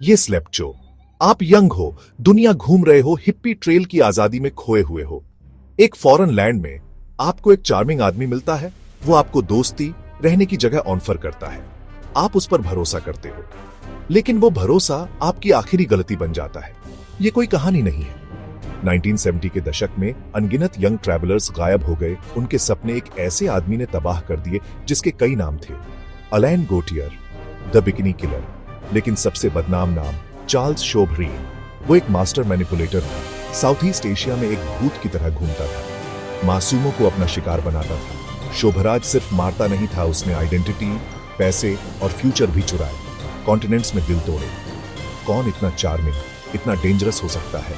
ये स्लेप्चो, आप यंग हो, दुनिया घूम रहे हो, हिप्पी ट्रेल की आजादी में खोए हुए हो। एक फॉरेन लैंड में आपको एक चार्मिंग आदमी मिलता है, वो आपको दोस्ती, रहने की जगह ऑफर करता है। आप उस पर भरोसा करते हो, लेकिन वो भरोसा आपकी आखिरी गलती बन जाता है। ये कोई कहानी नहीं है। 1970 के दशक में अनगिनत यंग ट्रैवलर्स गायब हो गए। उनके सपने एक ऐसे आदमी ने तबाह कर दिए जिसके कई नाम थे, अलैन गोटियर, द बिकिनी किलर, लेकिन सबसे बदनाम नाम चार्ल्स शोभरीन। वो एक मास्टर मैनिपुलेटर था। साउथ ईस्ट एशिया में एक भूत की तरह घूमता था, मासूमों को अपना शिकार बनाता था। शोभराज सिर्फ मारता नहीं था, उसने आइडेंटिटी, पैसे और फ्यूचर भी चुराए, कॉन्टिनेंट्स में दिल तोड़े। कौन इतना चार्मिंग, इतना डेंजरस हो सकता है?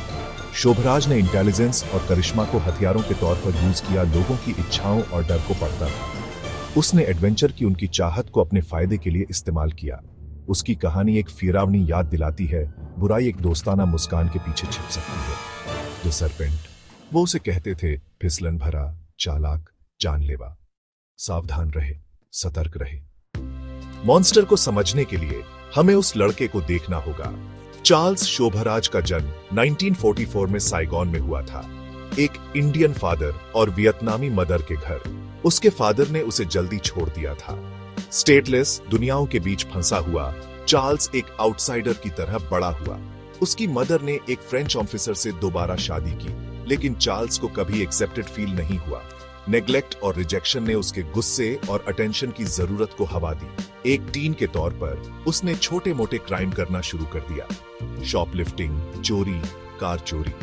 शोभराज ने इंटेलिजेंस और करिश्मा को हथियारों के तौर पर यूज किया, लोगों की इच्छाओं और डर को पढ़ता था। उसने एडवेंचर की उनकी चाहत को अपने फायदे के लिए इस्तेमाल किया। उसकी कहानी एक फिरावनी याद दिलाती है, बुराई एक दोस्ताना मुस्कान के पीछे छिप सकती है। द सरपेंट, वो उसे कहते थे, फिसलन भरा, चालाक, जानलेवा। सावधान रहे, सतर्क रहे। मॉन्स्टर को समझने के लिए हमें उस लड़के को देखना होगा। चार्ल्स शोभराज का जन्म 1944 में साइगॉन में हुआ था, एक इंडियन फादर और वियतनामी मदर के घर। उसके फादर ने उसे जल्दी छोड़ दिया था। स्टेटलेस, दुनियाओं के बीच फंसा हुआ, चार्ल्स एक आउटसाइडर की तरह बड़ा हुआ। उसकी मदर ने एक फ्रेंच ऑफिसर से दोबारा शादी की, लेकिन चार्ल्स को कभी एक्सेप्टेड फील नहीं हुआ। नेग्लेक्ट और रिजेक्शन ने उसके गुस्से और अटेंशन की जरूरत को हवा दी। एक टीन के तौर पर उसने छोटे मोटे क्राइम करना शुरू कर दिया, शॉपलिफ्टिंग, चोरी, कार चोरी।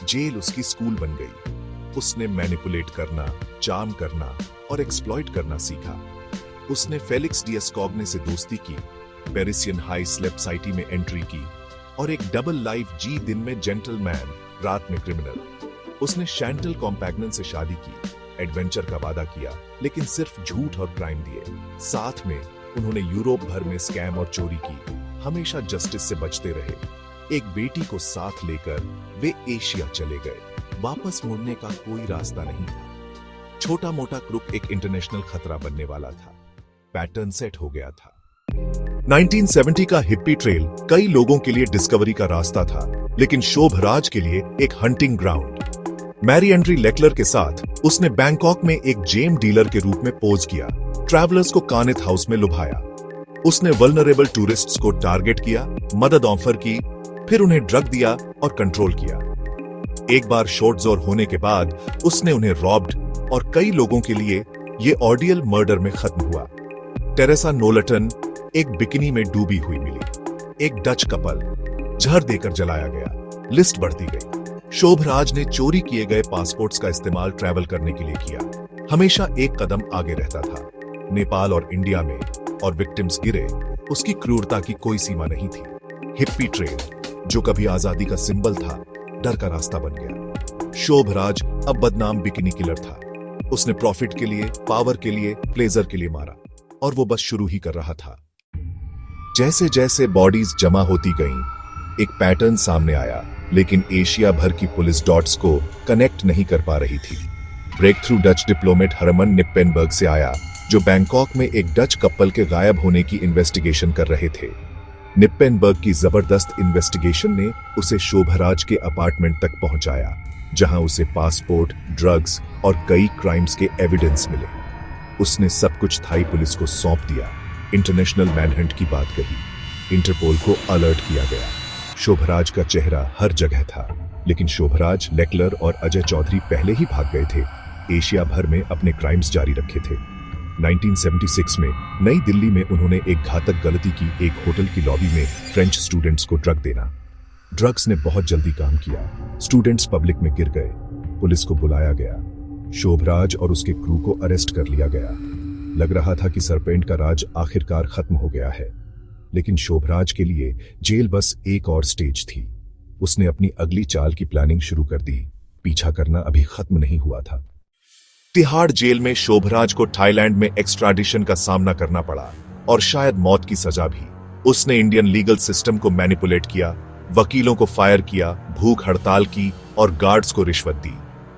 जेल उसकी स्कूल बन गई। उसने मैनिपुलेट करना, चार्म करना और एक्सप्लॉइट करना सीखा। उसने फेलिक्स डिएस्कॉग्ने से दोस्ती की, पेरिसियन हाई स्लेप साइटी में एंट्री की और एक डबल लाइफ जी, दिन में जेंटलमैन, रात में क्रिमिनल। उसने शैंटल कॉम्पैग्नन से शादी की, एडवेंचर का वादा किया, लेकिन सिर्फ झूठ और क्राइम दिए। साथ में उन्होंने यूरोप भर में स्कैम और चोरी की, हमेशा जस्टिस से बचते रहे। एक बेटी को साथ लेकर वे एशिया चले गए। वापस मुड़ने का कोई रास्ता नहीं था। छोटा मोटा क्रुक एक इंटरनेशनल खतरा बनने वाला था। पैटर्न सेट हो गया था। 1970 का हिप्पी ट्रेल कई लोगों के लिए डिस्कवरी का रास्ता था, लेकिन शोभराज के लिए एक hunting ground. Marie Andree Leclerc के साथ उसने बैंकॉक में एक जेम डीलर के रूप में पोज किया, ट्रैवलर्स को कानेथ हाउस में लुभाया। उसने वल्नरेबल टूरिस्ट्स को टारगेट किया, मदद ऑफर की, फिर उन्हें ड्रग दिया और कंट्रोल किया। एक बार शॉर्ट जोर होने के बाद उसने उन्हें रॉब्ड और कई लोगों के लिए यह ऑर्डियल मर्डर में खत्म हुआ। टेरेसा नोलटन एक बिकिनी में डूबी हुई मिली। एक डच कपल जहर देकर जलाया गया। लिस्ट बढ़ती गई। शोभराज ने चोरी किए गए पासपोर्ट्स का इस्तेमाल ट्रैवल करने के लिए किया। हमेशा एक कदम आगे रहता था। नेपाल और इंडिया में और विक्टिम्स गिरे, उसकी क्रूरता की कोई सीमा नहीं थी। हिप्पी ट्रेल, जो कभी आजादी का सिंबल था, डर का रास्ता बन गया। शोभराज अब बदनाम बिकिनी किलर था। उसने प्रॉफिट के लिए, पावर के लिए, प्लेजर के लिए मारा, और वो बस शुरू ही कर रहा था। जैसे जैसे बॉडीज जमा होती गईं, एक पैटर्न सामने आया, लेकिन एशिया भर की पुलिस डॉट्स को कनेक्ट नहीं कर पा रही थी। Breakthrough Dutch diplomat Herman Knippenberg से आया, जो बैंकॉक में एक डच कपल के गायब होने की इन्वेस्टिगेशन कर रहे थे। निप्पेनबर्ग की जबरदस्त इन्वेस्टिगेशन ने उसे शोभराज के अपार्टमेंट तक पहुंचाया, जहां उसे पासपोर्ट, ड्रग्स और कई क्राइम्स के एविडेंस मिले। उसने सब कुछ थाई पुलिस को सौंप दिया। इंटरनेशनल मैनहंट की बात कही। इंटरपोल को अलर्ट किया गया। शोभराज का चेहरा हर जगह था, लेकिन शोभराज, लेक्लर और अजय चौधरी पहले ही भाग गए थे। एशिया भर में अपने क्राइम्स जारी रखे थे। 1976 में नई दिल्ली में उन्होंने एक घातक गलती की, एक होटल की लॉबी में फ्रेंच स्टूडेंट्स को ड्रग देना। ड्रग्स ने बहुत जल्दी काम किया। स्टूडेंट्स पब्लिक में गिर गए। पुलिस को बुलाया गया। शोभराज और उसके क्रू को अरेस्ट कर लिया गया। लग रहा था कि सरपेंट का राज आखिरकार खत्म हो गया है, लेकिन शोभराज के लिए जेल बस एक और स्टेज थी। उसने अपनी अगली चाल की प्लानिंग शुरू कर दी। पीछा करना अभी खत्म नहीं हुआ था। तिहाड़ जेल में शोभराज को थाईलैंड में एक्स्ट्राडिशन का सामना करना पड़ा, और शायद मौत की सजा भी। उसने इंडियन लीगल सिस्टम को मैनिपुलेट किया, वकीलों को फायर किया, भूख हड़ताल की और गार्ड्स को रिश्वत दी।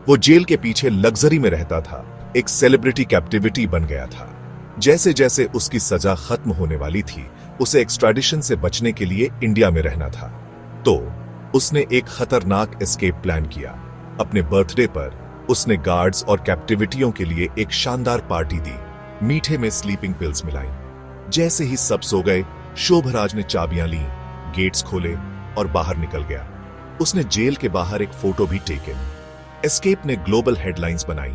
वो जेल के पीछे लग्जरी में रहता था, एक सेलिब्रिटी कैप्टिविटी बन गया था। जैसे जैसे उसकी सजा खत्म होने वाली थी, उसे एक्सट्राडिशन से बचने के लिए इंडिया में रहना था। तो उसने एक खतरनाक एस्केप प्लान किया। अपने बर्थडे पर उसने गार्ड्स और कैप्टिविटियों के लिए एक शानदार पार्टी दी, मीठे में स्लीपिंग पिल्स मिलाई। जैसे ही सब सो गए, शोभराज ने चाबियां ली, गेट्स खोले और बाहर निकल गया। उसने जेल के बाहर एक फोटो भी टेकन। एस्केप ने ग्लोबल हेडलाइंस बनाई,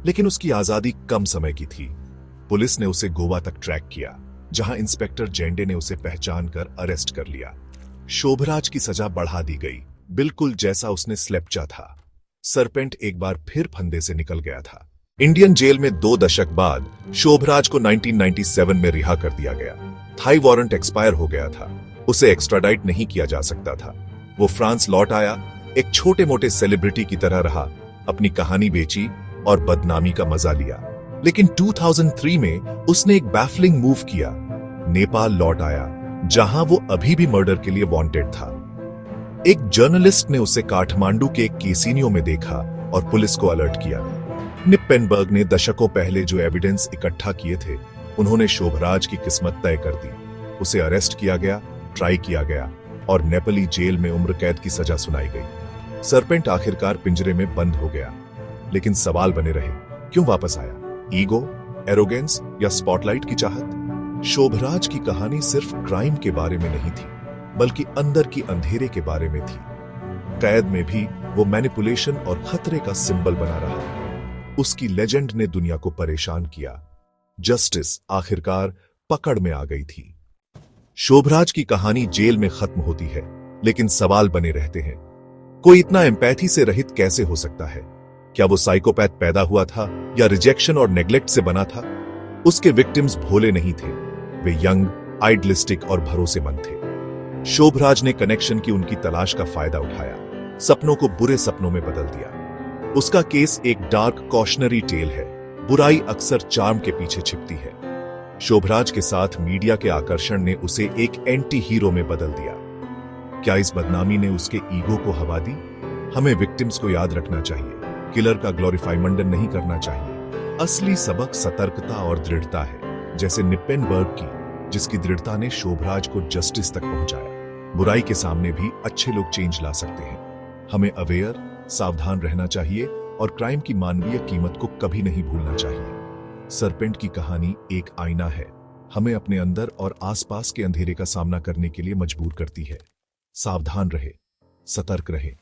लेकिन उसकी आजादी कम समय की थी। पुलिस ने उसे गोवा तक ट्रैक किया, जहां इंस्पेक्टर जेंडे ने उसे पहचान कर अरेस्ट कर लिया। शोभराज की सजा बढ़ा दी गई, बिल्कुल जैसा उसने स्लेप्चा था। सरपेंट एक बार फिर फंदे से निकल गया था। इंडियन जेल में 2 दशक बाद शोभराज को 1997 में रिहा कर दिया गया। थाई वारंट एक्सपायर हो गया था, उसे एक्स्ट्राडाइट नहीं किया जा सकता था। वो फ्रांस लौट आया, एक छोटे मोटे सेलिब्रिटी की तरह रहा, अपनी कहानी बेची और बदनामी का मजा लिया। लेकिन 2003 में उसने एक बैफलिंग मूव किया। नेपाल लौट आया, जहां वो अभी भी मर्डर के लिए वांटेड था। एक जर्नलिस्ट ने उसे काठमांडू के एक कैसीनो में देखा और पुलिस को अलर्ट किया। निप्पेनबर्ग ने दशकों पहले जो एविडेंस इकट्ठा किए थे, उन्होंने शोभराज की किस्मत तय कर दी। उसे अरेस्ट किया गया, ट्राई किया गया और नेपली जेल में उम्र कैद की सजा सुनाई गई। सरपेंट आखिरकार पिंजरे में बंद हो गया, लेकिन सवाल बने रहे, क्यों वापस आया? ईगो, एरोगेंस या स्पॉटलाइट की चाहत? शोभराज की कहानी सिर्फ क्राइम के बारे में नहीं थी, बल्कि अंदर की अंधेरे के बारे में थी। कैद में भी वो मैनिपुलेशन और खतरे का सिंबल बना रहा। उसकी लेजेंड ने दुनिया को परेशान किया। जस्टिस आखिरकार पकड़ में आ गई थी। शोभराज की कहानी जेल में खत्म होती है, लेकिन सवाल बने रहते हैं। कोई इतना एम्पैथी से रहित कैसे हो सकता है? क्या वो साइकोपैथ पैदा हुआ था या रिजेक्शन और नेग्लेक्ट से बना था? उसके विक्टिम्स भोले नहीं थे, वे यंग, आइडियलिस्टिक और भरोसेमंद थे। शोभराज ने कनेक्शन की उनकी तलाश का फायदा उठाया, सपनों को बुरे सपनों में बदल दिया। उसका केस एक डार्क कॉशनरी टेल है। बुराई अक्सर चार्म के पीछे छिपती है। शोभराज के साथ मीडिया के आकर्षण ने उसे एक एंटी हीरो में बदल दिया। क्या इस बदनामी ने उसके ईगो को हवा दी? हमें विक्टिम्स को याद रखना चाहिए, किलर का ग्लोरीफाइमंडन नहीं करना चाहिए। असली सबक सतर्कता और दृढ़ता है, जैसे निप्पेनबर्ग की, जिसकी दृढ़ता ने शोभराज को जस्टिस तक पहुंचाया। बुराई के सामने भी अच्छे लोग चेंज ला सकते हैं। हमें अवेयर, सावधान रहना चाहिए और क्राइम की मानवीय कीमत को कभी नहीं भूलना चाहिए। सरपेंट की कहानी एक आईना है, हमें अपने अंदर और आसपास के अंधेरे का सामना करने के लिए मजबूर करती है। सावधान रहे, सतर्क रहे।